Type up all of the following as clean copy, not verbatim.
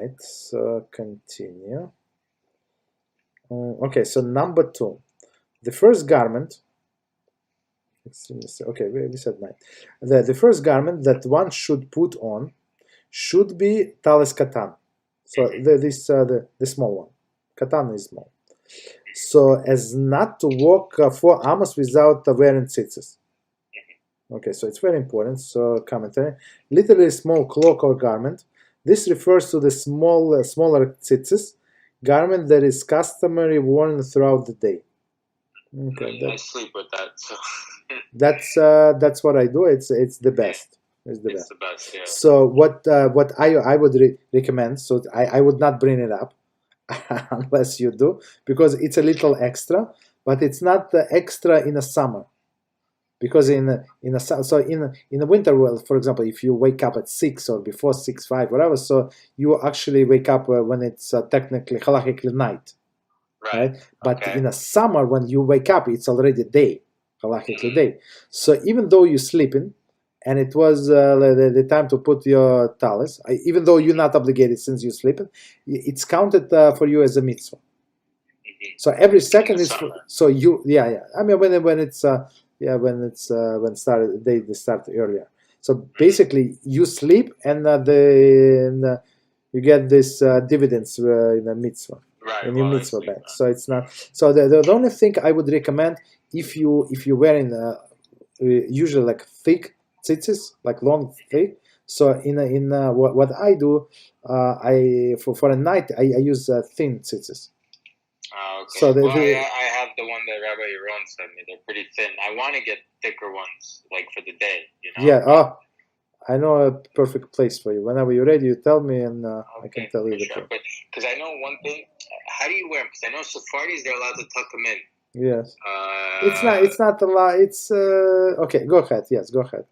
right. So continue. Okay, so number 2. The first garment. Okay, we said 9. The first garment that one should put on should be talis katan. So the small one. Katan is small. So as not to walk 4 amos without wearing tzitzis. Okay, so it's very important. So commentary. Literally small cloak or garment. This refers to the smaller tzitzis, garment that is customary worn throughout the day. Okay, I sleep with that. So. That's what I do. It's the best. It's the best. Yeah. So what I would recommend. So I would not bring it up unless you do, because it's a little extra, but it's not extra in the summer. Because in the winter, well, for example, if you wake up at 6 or before 6, 5, whatever, so you actually wake up when it's technically halachically night, right? But in the summer, when you wake up, it's already day, halachically day. So even though you're sleeping, and it was the time to put your talis, even though you're not obligated since you're sleeping, it's counted for you as a mitzvah. So every second is so you I mean when it's when they start earlier. So basically, you sleep and you get this dividends in a mitzvah, in your mitzvah bank. So it's not. So the only thing I would recommend, if you're wearing usually like thick tzitzis, like long thick. So what I do, for a night I use thin tzitzis. Okay. So I have the one that Rabbi Yaron sent me. They're pretty thin. I want to get thicker ones, like for the day. Yeah. I know a perfect place for you. Whenever you're ready, you tell me, and I can tell you the truth. But because I know one thing, how do you wear them? Because I know Sephardi's, they're allowed to tuck them in. Yes. It's not a lot. It's okay. Go ahead. Yes, go ahead.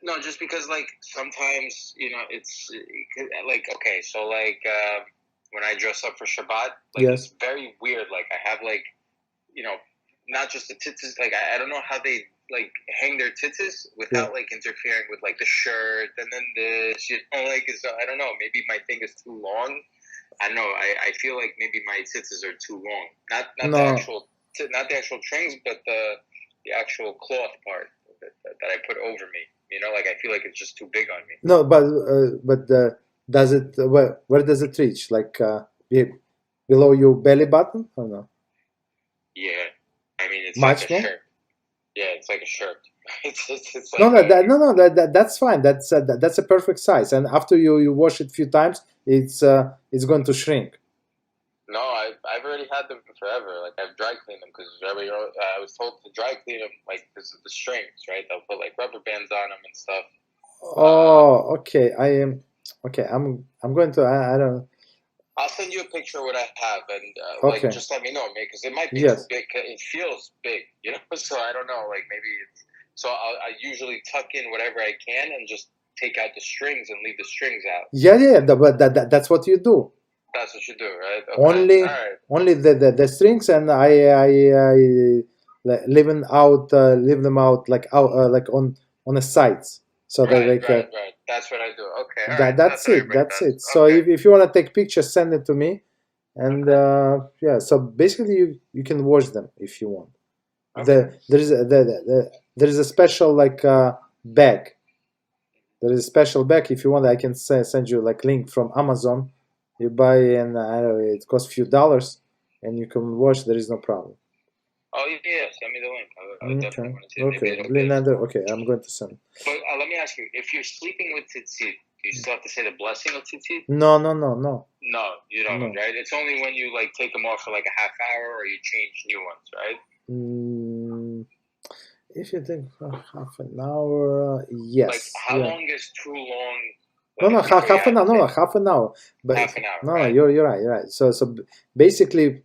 No, just because like sometimes it's like okay, so like. When I dress up for Shabbat, it's very weird. Like I have not just the tzitzis. Like I don't know how they like hang their tzitzis without like interfering with like the shirt and then this. So I don't know. Maybe my thing is too long. I don't know. I feel like maybe my tzitzis are too long. Not the actual strings, but the actual cloth part that I put over me. Like I feel like it's just too big on me. No, but does it where does it reach? Like below your belly button or no? Yeah, I mean it's much like a shirt. Yeah, it's like a shirt. It's like that's fine. That's a perfect size. And after you wash it a few times, it's going to shrink. No, I've already had them forever. Like I've dry cleaned them because I was told to dry clean them like because of the strings, right? They'll put like rubber bands on them and stuff. Oh, okay. Okay, I'm going to. I don't. I'll send you a picture of what I have, and like just let me know, because it might be too big. It feels big, So I don't know. Like maybe so. I usually tuck in whatever I can and just take out the strings and leave the strings out. Yeah. But that's what you do. That's what you do, right? Okay. Only the strings, and I leave them out like on the sides. So right. That's what I do. Okay. That's it. So if you want to take pictures, send it to me, and So basically, you can wash them if you want. Okay. There is a special bag. There is a special bag. If you want, I can send you link from Amazon. You buy and it costs a few dollars, and you can wash. There is no problem. Oh yeah, send me the link. I would definitely want to see it. Okay, I'm going to send. But let me ask you: if you're sleeping with tzitzit, do you still have to say the blessing of tzitzit? No. No, you don't, right? It's only when you take them off for like a half hour or you change new ones, right? If you take half an hour, yes. Like how long is too long? No, half an hour. No, half an hour. But half an hour. No, right? You're right. So basically,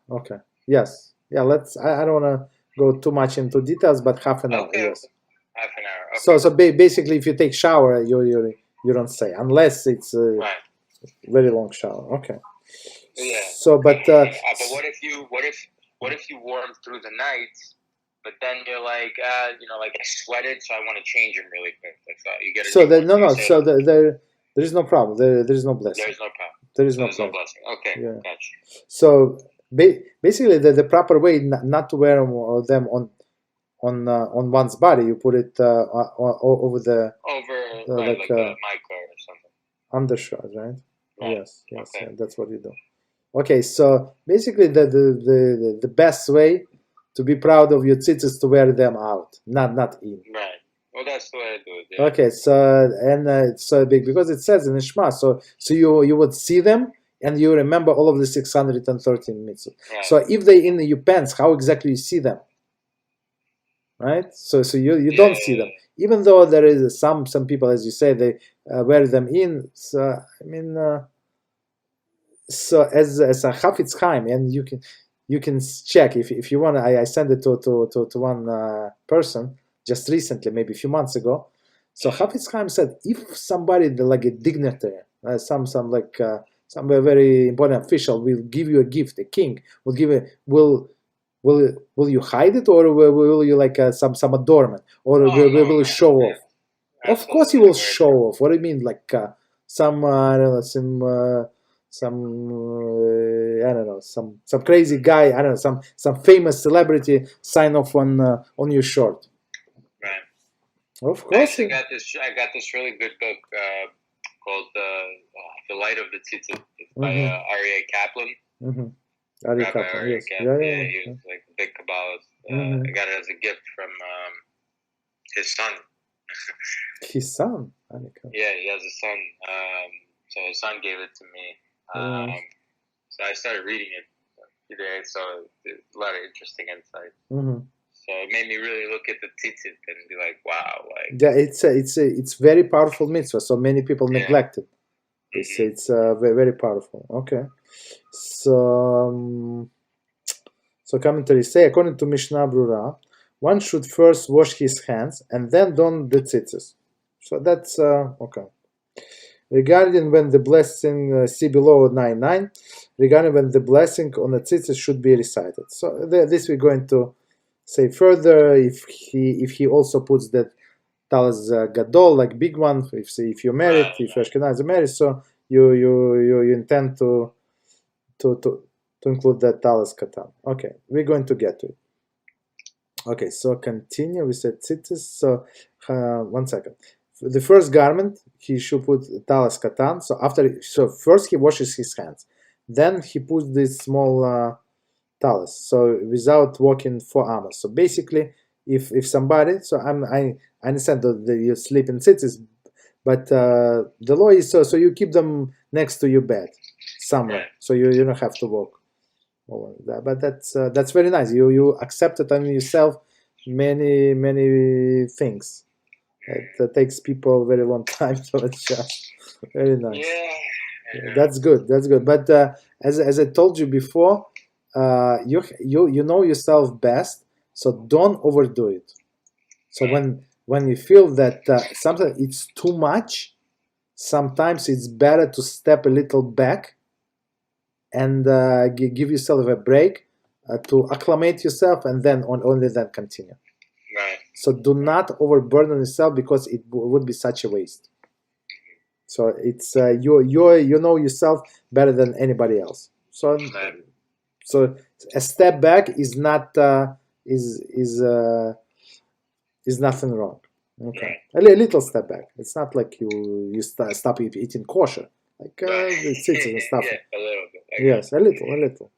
okay, yes. Yeah, I don't want to go too much into details, but half an hour, yes. Half an hour. Okay. So basically, if you take shower, you don't say, unless it's a very long shower. Okay. Yeah. So, but what if you warm through the night, but then you're like, I sweated, so I want to change them really quick. Like you get. So There is no problem. There is no blessing. There is no problem. There is no There's no blessing. Okay, Yeah. gotcha. So basically, the proper way not to wear them on one's body, you put it over the like a mic or something. undershirt, right? Right. Yes, Okay. yeah, that's what you do. Okay, so basically, the best way to be proud of your tzitzis is to wear them out, not in. Right. Well, that's the way I do it. Yeah. Okay, so and it's so big because it says in the Shema. So you would see them and you remember all of the 613 mitzvot. Right. So if they in your pants, how exactly you see them? Right. So you don't see them, even though there is some people, as you say, they wear them in. So I mean, so as a Chafetz Chaim, and you can check if you want. I sent it to one person just recently, maybe a few months ago. So Chafetz Chaim said if somebody like a dignitary, some very important official will give you a gift, a king will give will you hide it, or will you like some adornment, or will you show off? Yeah. Of course you will show off. What do you mean, like some I don't know, some crazy guy, I don't know, some famous celebrity sign off on your short. Right. Of course. I got this really good book called The Light of the Tzitzit by R.E.A. Kaplan. Mm-hmm. Rabbi Kaplan, yes. Yeah, he was like a big Kabbalist. I got it as a gift from his son. His son? Yeah, he has a son. So his son gave it to me. So I started reading it today. So there's a lot of interesting insight. So it made me really look at the tzitzit and be like, wow, like yeah, it's very powerful mitzvah. So many people neglect it. It's very, very powerful. Okay, so commentaries say, according to Mishnah Brura, one should first wash his hands and then don the tzitzis. So that's okay. Regarding when the blessing, see below 9.9, regarding when the blessing on the tzitzis should be recited. So this we're going to say further. If he also puts that talis gadol, like big one, if you're married, if Ashkenaz are married, so you intend to include that talis katan. Okay, we're going to get to it. Okay, so continue. We said tzitzis. So 1 second. The first garment he should put talis katan. So first he washes his hands, then he puts this small talis. So without walking 4 amos. So basically, if somebody, so I understand that you sleep in tzitzis, but the law is so you keep them next to your bed somewhere, so you don't have to walk over that. But that's very nice. You accepted on yourself many things. That takes people a very long time to adjust. Very nice. Yeah. That's good. But as I told you before, you know yourself best, so don't overdo it. So when you feel that something it's too much, sometimes it's better to step a little back and give yourself a break to acclimate yourself, and then only then continue. Right. So do not overburden yourself, because it would be such a waste. So it's you know yourself better than anybody else. So a step back is not is nothing wrong. Okay, a little step back. It's not like you stop eating kosher, like the tzitzit and stuff. Yeah, a little bit. Yes, a little.